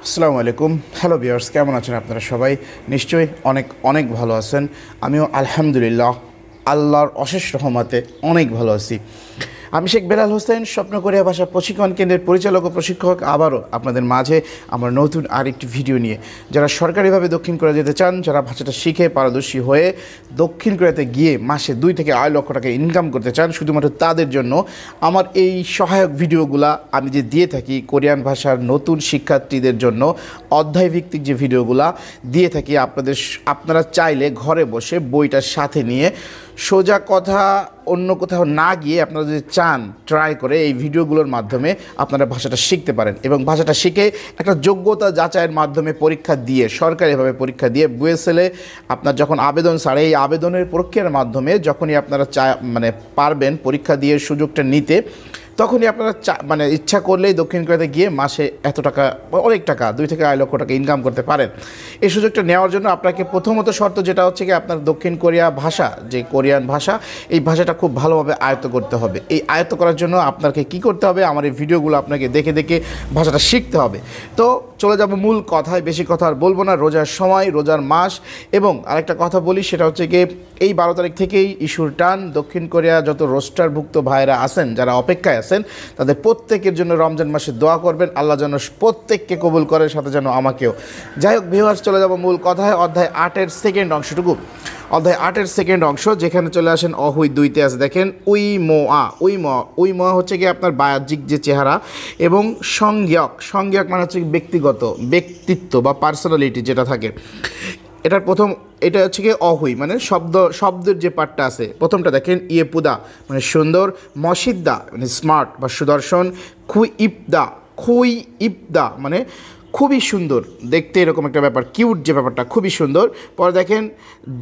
আসসালামু আলাইকুম। Hello viewers, কেমন আছেন আপনারা সবাই? নিশ্চয়ই অনেক অনেক ভালো আছেন। আমিও আলহামদুলিল্লাহ আল্লাহর অশেষ রহমতে অনেক ভালো আছি। আমি শেখ বেলাল হোসেন, স্বপ্ন কোরিয়া ভাষা প্রশিক্ষণ কেন্দ্রের পরিচালক ও প্রশিক্ষক, আবারও আপনাদের মাঝে আমার নতুন আরেকটি ভিডিও নিয়ে। যারা সরকারিভাবে দক্ষিণ কোরিয়া যেতে চান, যারা ভাষাটা শিখে পারদর্শী হয়ে দক্ষিণ কোরিয়াতে গিয়ে মাসে 2 থেকে 8 লক্ষ টাকা ইনকাম করতে চান, শুধুমাত্র তাদের জন্য আমার এই সহায়ক ভিডিওগুলা আমি যে দিয়ে থাকি কোরিয়ান ভাষার নতুন শিক্ষার্থীদের জন্য অধ্যায়ভিত্তিক যে ভিডিওগুলা দিয়ে থাকি। আপনারা চাইলে ঘরে বসে বইটার সাথে নিয়ে সোজা কথা অন্য কোথাও না গিয়ে আপনারা যদি চান ট্রাই করে এই ভিডিওগুলোর মাধ্যমে আপনারা ভাষাটা শিখতে পারেন এবং ভাষাটা শিখে একটা যোগ্যতা যাচাইয়ের মাধ্যমে পরীক্ষা দিয়ে, সরকারিভাবে পরীক্ষা দিয়ে বুয়েসেলে আপনার যখন আবেদন ছাড়ে, এই আবেদনের প্রক্রিয়ার মাধ্যমে যখনই আপনারা পারবেন পরীক্ষা দিয়ে সুযোগটা নিতে, তখনই আপনারা ইচ্ছা করলেই দক্ষিণ কোরিয়াতে গিয়ে মাসে এত টাকা, অনেক টাকা 2 থেকে 8 লক্ষ টাকা ইনকাম করতে পারেন। এই সুযোগটা নেওয়ার জন্য আপনাকে প্রথমত শর্ত যেটা হচ্ছে কি, আপনার দক্ষিণ কোরিয়া ভাষা, যে কোরিয়ান ভাষা, এই ভাষাটা খুব ভালোভাবে আয়ত্ত করতে হবে। এই আয়ত্ত করার জন্য আপনাকে কি করতে হবে, আমার এই ভিডিওগুলো আপনাকে দেখে দেখে ভাষাটা শিখতে হবে। তো চলে যাব মূল কথায়, বেশি কথা আর বলবো না। রোজার সময়, রোজার মাস, এবং আরেকটা কথা বলি, সেটা হচ্ছে কি, এই 12 তারিখ থেকেই ইস্যুর টান। দক্ষিণ কোরিয়া যত রোস্টারভুক্ত ভাইরা আছেন, যারা অপেক্ষায় আছেন, তাদের প্রত্যেকের জন্য রমজান মাসে দোয়া করবেন, আল্লাহ যেন প্রত্যেককে কবুল করে, সাথে যেন আমাকেও। যাই হোক ভিউয়ার্স, চলে যাব মূল কথায়। অধ্যায় 8-এর সেকেন্ড অংশটুকু, অধ্যায় 8-এর সেকেন্ড অংশ, যেখানে চলে আসেন অহুই 2-তে আছে। দেখেন উই মোয়া হচ্ছে কি আপনার বাহ্যিক যে চেহারা, এবং সংজ্ঞক মানে হচ্ছে ব্যক্তিত্ব বা পার্সোনালিটি যেটা থাকে। এটা হচ্ছে কি অহুই মানে শব্দের যে পার্টটা আছে। প্রথমটা দেখেন ইয়েপুদা মানে সুন্দর, মসিদ্দা মানে স্মার্ট বা সুদর্শন, খুই ইপদা মানে খুবই সুন্দর দেখতে, এরকম একটা ব্যাপার, কিউট যে ব্যাপারটা, খুবই সুন্দর। পরে দেখেন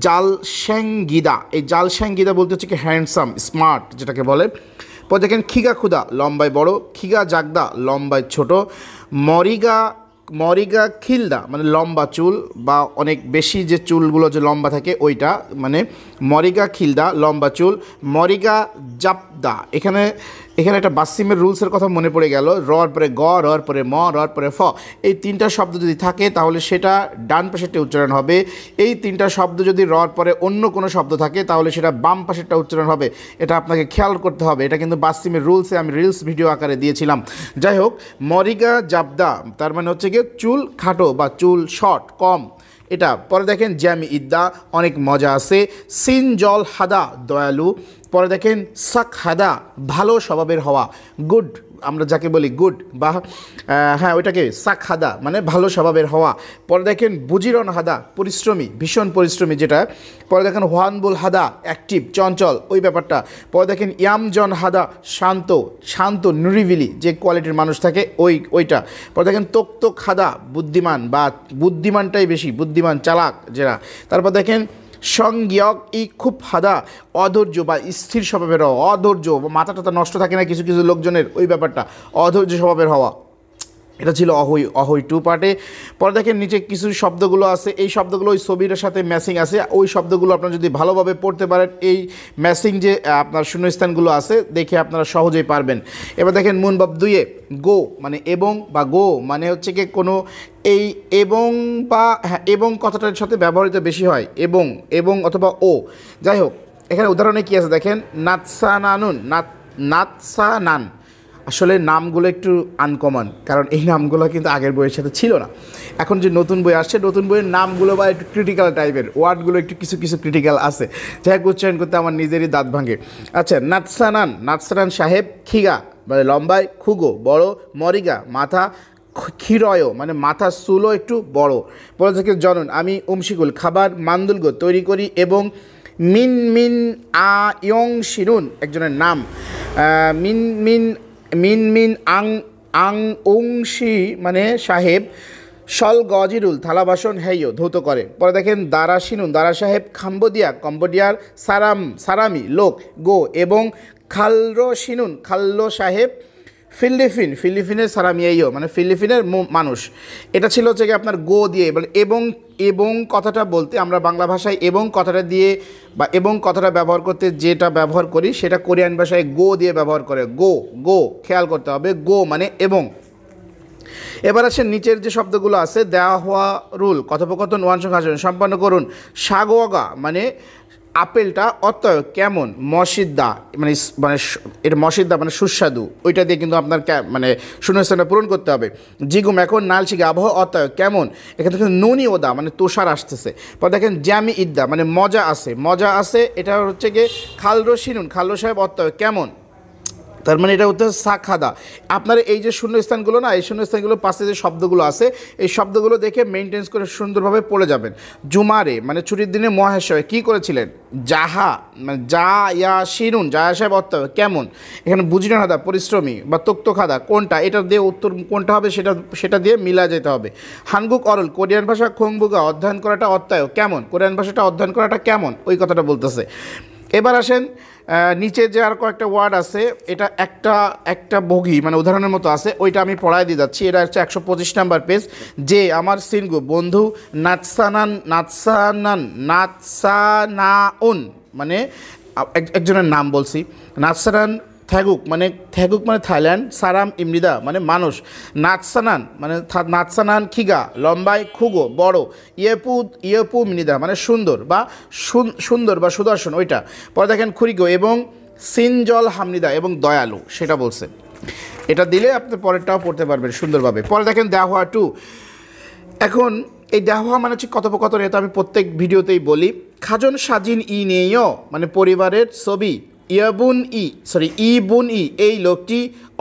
জালশ্যাঙ্গিদা, এই জালশ্যাঙ্গিদা বলতে হচ্ছে কি হ্যান্ডসাম, স্মার্ট যেটাকে বলে। পরে দেখেন খিগা খুদা লম্বায় বড়, খিগা জাগদা লম্বায় ছোট, মরিগা খিলদা মানে লম্বা চুল বা অনেক বেশি যে চুলগুলো যে লম্বা থাকে ওইটা, মানে মরিগা খিলদা লম্বা চুল, মরিগা জাপদা। এখানে একটা বাসিমের রুলসের কথা মনে পড়ে গেল। রর পরে গ, রর পরে ম, রর পরে ফ, এই 3টা শব্দ যদি থাকে তাহলে সেটা ডান পাশেরটা উচ্চারণ হবে। এই 3টা শব্দ যদি রর পরে অন্য কোনো শব্দ থাকে তাহলে সেটা বাম পাশেরটা উচ্চারণ হবে। এটা আপনাকে খেয়াল করতে হবে। এটা কিন্তু বাসিমের রুলসে আমি রিলস ভিডিও আকারে দিয়েছিলাম। যাই হোক, মরিগা জাবদা তার মানে হচ্ছে গিয়ে চুল খাটো বা চুল শর্ট, কম, এটা। পরে দেখেন জ্যামি ইদ্দা অনেক মজা আছে, সিন জল হাদা দয়ালু। পরে দেখেন সাক হাদা ভালো স্বভাবের হওয়া, গুড, আমরা যাকে বলি গুড বা হ্যাঁ ওইটাকে সাক হাদা মানে ভালো স্বভাবের হওয়া। পরে দেখেন বুজিরন হাদা পরিশ্রমী, ভীষণ পরিশ্রমী যেটা। পরে দেখেন হোয়ানবুল হাদা অ্যাক্টিভ, চঞ্চল, ওই ব্যাপারটা। পরে দেখেন ইয়ামজন হাদা শান্ত নিরিবিলি যে কোয়ালিটির মানুষ থাকে ওইটা। পরে দেখেন তোক হাদা বুদ্ধিমান বা বুদ্ধিমানটাই বেশি, বুদ্ধিমান চালাক যেটা। তারপর দেখেন সংজ্ঞক খুব হাদা অধৈর্য বা স্থির স্বভাবের হওয়া, অধৈর্য মাথা টাথা নষ্ট থাকে না কিছু কিছু লোকজনের, ওই ব্যাপারটা অধৈর্য স্বভাবের হওয়া। এটা ছিল অহই 2 পার্টে। পরে দেখেন নিচে কিছু শব্দগুলো আছে, এই শব্দগুলো ওই ছবিটার সাথে ম্যাচিং আছে। ওই শব্দগুলো আপনারা যদি ভালোভাবে পড়তে পারেন, এই ম্যাচিং যে আপনার শূন্যস্থানগুলো আছে দেখে আপনারা সহজেই পারবেন। এবার দেখেন মুনবাব 2-এ গো মানে এবং বা গো মানে হচ্ছে কি কোনো এই এবং বা হ্যাঁ এবং কথাটার সাথে ব্যবহৃত বেশি হয়, এবং অথবা ও। যাই হোক, এখানে উদাহরণে কী আছে দেখেন, নাতসানান। আসলে নামগুলো একটু আনকমন, কারণ এই নামগুলো কিন্তু আগের বইয়ের সাথে ছিল না। এখন যে নতুন বই আসছে, নতুন বইয়ের নামগুলো বা একটু ক্রিটিক্যাল টাইপের, ওয়ার্ডগুলো একটু কিছু ক্রিটিক্যাল আছে, যাই হোক উচ্চারণ করতে আমার নিজেরই দাঁত ভাঙে। আচ্ছা, নাতসানান সাহেব, খিগা মানে লম্বায়, খুগো বড়, মরিগা মাথা, ক্ষীরয় মানে মাথার চুলও একটু বড়। পরে থেকে জনন আমি উমশিকুল খাবার মান্দুলগো তৈরি করি, এবং মিন ইয়ং শিনুন একজনের নাম, মিন আং উংশি মানে সাহেব, সল গজিরুল থালা বাসন হেইও ধৌত করে। পরে দেখেন দারা সাহেব কম্বোডিয়ার সারামি লোক গো, এবং খাল্লো সাহেব ফিলিপিনের সারামিয়াইও মানে ফিলিপিনের মানুষ। এটা ছিল হচ্ছে কি আপনার গো দিয়ে, মানে এবং কথাটা বলতে আমরা বাংলা ভাষায় এবং কথাটা দিয়ে বা এবং কথাটা ব্যবহার করতে যেটা ব্যবহার করি সেটা কোরিয়ান ভাষায় গো দিয়ে ব্যবহার করে। গো খেয়াল করতে হবে, গো মানে এবং। এবার আসেন নিচের যে শব্দগুলো আছে, দেওয়া হওয়া রুল, কথোপকথন ওয়ান সঙ্গে আচরণ সম্পন্ন করুন। সাগোয়াগা মানে আপেলটা অত্যয় কেমন, মসিদ্দা মানে মানে এটা মসিদ্দা মানে সুস্বাদু, ওইটা দিয়ে কিন্তু আপনার মানে শূন্যস্থানটা পূরণ করতে হবে। জিগুম এখন নালচিকে আবহাওয়া অত্যয় কেমন, এখানে কিন্তু নুনি ওদা মানে তুষার আসতেছে। পর দেখেন জ্যামি ইদ্দা মানে মজা আছে, মজা আছে এটা হচ্ছে গিয়ে খালরো শিনুন, খালরো সাহেব অত্যয় কেমন, তার মানে এটা হচ্ছে সাখাদা। আপনার এই যে শূন্যস্থানগুলো না, এই শূন্যস্থানগুলো পাশে যে শব্দগুলো আছে এই শব্দগুলো দেখে মেনটেন্স করে সুন্দরভাবে পড়ে যাবেন। জুমারে মানে ছুটির দিনে মহাশয় কী করেছিলেন, যাহা মানে যা ইয়া শিরুন, জায়া সাহেব অর্থ কেমন, এখানে বুঝিনা খাদা পরিশ্রমী বা তক্ত খাদা কোনটা, এটা দিয়ে উত্তর কোনটা হবে সেটা দিয়ে মিলা যেতে হবে। হানগুক অরল কোরিয়ান ভাষা খোংবুগা অধ্যয়ন করাটা অত্যায় কেমন, কোরিয়ান ভাষাটা অধ্যয়ন করাটা কেমন, ওই কথাটা বলতেছে। এবার আসেন নিচে যে আর কয়েকটা ওয়ার্ড আছে, এটা একটা বগি মানে উদাহরণের মতো আছে, ওইটা আমি পড়ায় দিয়ে যাচ্ছি। এটা হচ্ছে 125 নাম্বার পেজ। যে আমার সিনগু বন্ধু নাৎসানাউন মানে একজনের নাম বলছি, নাৎসানান থ্যাগুক মানে থাইল্যান্ড, সারাম ইমরিদা মানে মানুষ, নাৎসানান খিগা লম্বায় খুগো বড়, ইয়েপু মিনিদা মানে সুন্দর বা সুদর্শন ওইটা। পরে দেখেন খুরিগো এবং সিনজল হামনিদা এবং দয়ালু সেটা বলছে। এটা দিলে আপনি পরেরটাও পড়তে পারবেন সুন্দরভাবে। পরে দেখেন দেওয়া টু। এখন এই দেওয়া মানে হচ্ছে কথোপকথন, এটা আমি প্রত্যেক ভিডিওতেই বলি। খাজন সাজিন নিয়েও মানে পরিবারের ছবি, ইবুন এই লোকটি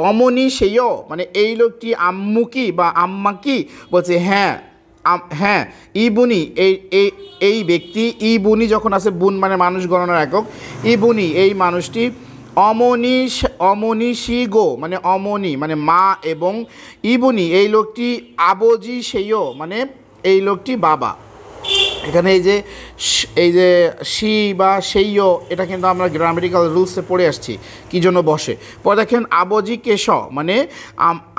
অমনি সেইও মানে এই লোকটি আম্মু কি বা আম্মা কি, বলছে হ্যাঁ হ্যাঁ। ইবুনি এই ব্যক্তি, ইবুনি যখন আছে বুন মানে মানুষ গণনার একক, ইবুনি এই মানুষটি, অমনীষী গো মানে অমনি মানে মা, এবং ইবুনি এই লোকটি আবজি সেইও মানে এই লোকটি বাবা। এখানে এই যে সি বা সেইও এটা কিন্তু আমরা গ্রামাটিক্যাল রুলসে পড়ে আসছি কী জন্য বসে। পরে দেখেন আবজি কেশ মানে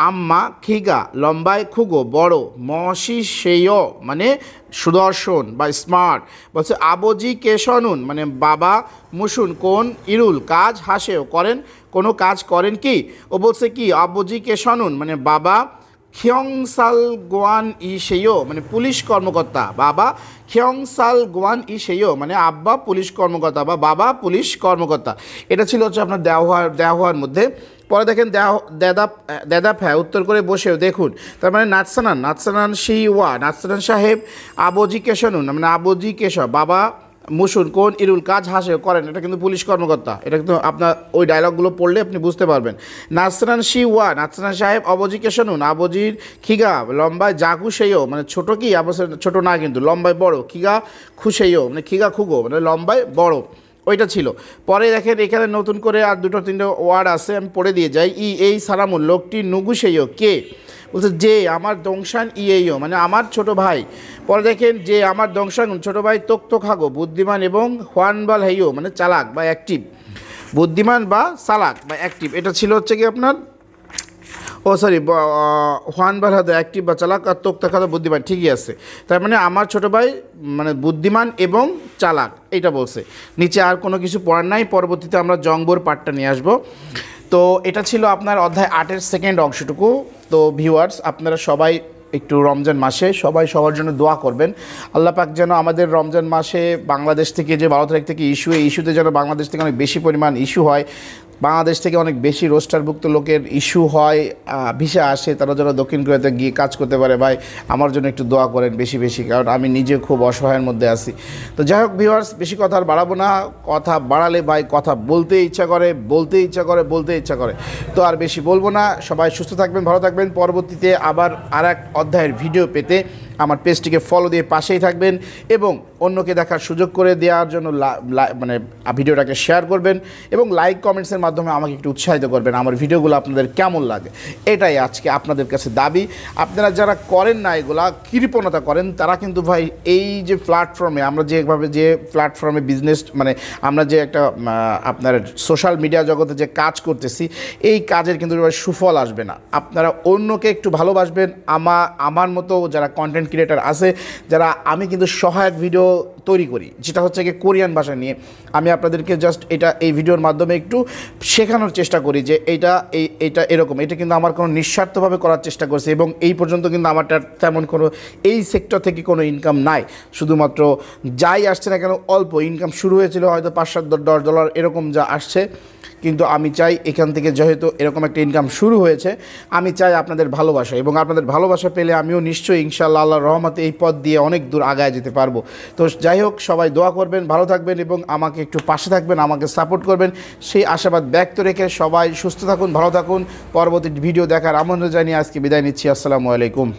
আম্মা, খিগা লম্বায় খুগো বড়, মসি সেইও মানে সুদর্শন বা স্মার্ট। বলছে আবজি কেশনুন মানে বাবা, মুসুন কোন, ইরুল কাজ, হাসেও করেন কোনো কাজ করেন কি, ও বলছে কি আবজি কেশনুন মানে বাবা, খিয়ংসাল গোয়ান সেও মানে পুলিশ কর্মকর্তা, বাবা খিয়ংসাল গোয়ান সেও মানে আব্বা পুলিশ কর্মকর্তা বা বাবা পুলিশ কর্মকর্তা। এটা ছিল হচ্ছে আপনার দেওয়ার মধ্যে। পরে দেখেন দেদাপ হ্যাঁ উত্তর করে বসেও দেখুন, তার মানে নাৎসানান নাৎসানান সাহেব আবজি কেশনুন মানে আবজি কেশব, বাবা মুসুন কোন, ইরুল কাজ, হাসে করেন, এটা কিন্তু পুলিশ কর্মকর্তা। এটা কিন্তু আপনার ওই ডায়লগগুলো পড়লে আপনি বুঝতে পারবেন। নাৎসানান সাহেব অবজি কেশনুন আবজির খিগা লম্বায় যা খুশেও মানে ছোট কি ছোট না কিন্তু লম্বায় বড়, খিগা খুশেও মানে খিগা খুগো মানে লম্বায় বড়, ওইটা ছিল। পরে দেখেন এখানে নতুন করে আর 2-3 ওয়ার্ড আছে, আমি পড়ে দিয়ে যাই। এই সারামুল লোকটি নুগুশেও কে, বলছে যে আমার দংশান ইয়েও মানে আমার ছোট ভাই। পরে দেখেন যে আমার দংশান ছোট ভাই তোক্ত খাগো বুদ্ধিমান এবং হোয়ানবাল হেইও মানে চালাক বা অ্যাক্টিভ, বুদ্ধিমান বা চালাক বা অ্যাক্টিভ। এটা ছিল হচ্ছে কি আপনার হোয়ানবাল হাদা অ্যাক্টিভ বা চালাক, আর তোক্ত খাদা বুদ্ধিমান, ঠিকই আছে। তার মানে আমার ছোট ভাই মানে বুদ্ধিমান এবং চালাক এইটা বলছে। নিচে আর কোনো কিছু পড়ার নাই, পরবর্তীতে আমরা জংবোর পার্টটা নিয়ে আসবো। তো এটা ছিল আপনার অধ্যায় 8-এর সেকেন্ড অংশটুকু। তো ভিউয়ার্স আপনারা সবাই একটু রমজান মাসে সবাই সবার জন্য দোয়া করবেন। আল্লাহ পাক যেন আমাদের রমজান মাসে বাংলাদেশ থেকে যে 12 তারিখ থেকে এই ইস্যুতে যেন বাংলাদেশ থেকে অনেক বেশি পরিমাণ ইস্যু হয়, বাংলাদেশ থেকে অনেক বেশি রোস্টারভুক্ত লোকের ইস্যু হয়, ভিসা আসে, তারা যেন দক্ষিণ কোরিয়াতে গিয়ে কাজ করতে পারে। ভাই আমার জন্য একটু দোয়া করেন বেশি বেশি, কারণ আমি নিজে খুব অসহায়ের মধ্যে আছি। তো যাই হোক ভিউয়ার্স, বেশি কথা আর বাড়াবো না, কথা বাড়ালে ভাই কথা বলতে ইচ্ছা করে, তো আর বেশি বলবো না। সবাই সুস্থ থাকবেন, ভালো থাকবেন। পরবর্তীতে আবার আর এক অধ্যায়ের ভিডিও পেতে আমার পেজটিকে ফলো দিয়ে পাশেই থাকবেন এবং অন্যকে দেখার সুযোগ করে দেওয়ার জন্য মানে ভিডিওটাকে শেয়ার করবেন এবং লাইক কমেন্টসের মাধ্যমে আমাকে একটু উৎসাহিত করবেন আমার ভিডিওগুলো আপনাদের কেমন লাগে, এটাই আজকে আপনাদের কাছে দাবি। আপনারা যারা করেন না এগুলা কৃপণতা করেন, তারা কিন্তু ভাই এই যে প্ল্যাটফর্মে আমরা যে প্ল্যাটফর্মে বিজনেস মানে আমরা যে একটা আপনার সোশ্যাল মিডিয়া জগতে যে কাজ করতেছি, এই কাজের কিন্তু সুফল আসবে না। আপনারা অন্যকে একটু ভালোবাসবেন, আমার মতো যারা কন্টেন্ট কন্টেন্ট ক্রিয়েটার আছে যারা আমি কিন্তু সহায়ক ভিডিও তৈরি করি, যেটা হচ্ছে কি কোরিয়ান ভাষা নিয়ে। আমি আপনাদেরকে জাস্ট এই ভিডিওর মাধ্যমে একটু শেখানোর চেষ্টা করি যে এইটা এরকম। এটা কিন্তু আমার কোনো নিঃস্বার্থভাবে করার চেষ্টা করছি, এবং এই পর্যন্ত কিন্তু আমার তেমন কোনো এই সেক্টর থেকে কোনো ইনকাম নাই। শুধুমাত্র যাই আসছে না কেন অল্প ইনকাম শুরু হয়েছিল হয়তো $5-7 এরকম যা আসছে, কিন্তু আমি চাই এখান থেকে যেহেতু এরকম একটা ইনকাম শুরু হয়েছে, আমি চাই আপনাদের ভালোবাসা, এবং আপনাদের ভালোবাসা পেলে আমিও নিশ্চয়ই ইনশাআল্লাহ আল্লাহর রহমতে এই পথ দিয়ে অনেক দূর আগায় যেতে পারবো। তো যাই হোক, সবাই দোয়া করবেন, ভালো থাকবেন এবং আমাকে একটু পাশে থাকবেন, আমাকে সাপোর্ট করবেন, সেই আশাবাদ ব্যক্ত রেখে সবাই সুস্থ থাকুন, ভালো থাকুন। পরবর্তী ভিডিও দেখার আমন্ত্রণ জানিয়ে আজকে বিদায় নিচ্ছি। আসসালামু আলাইকুম।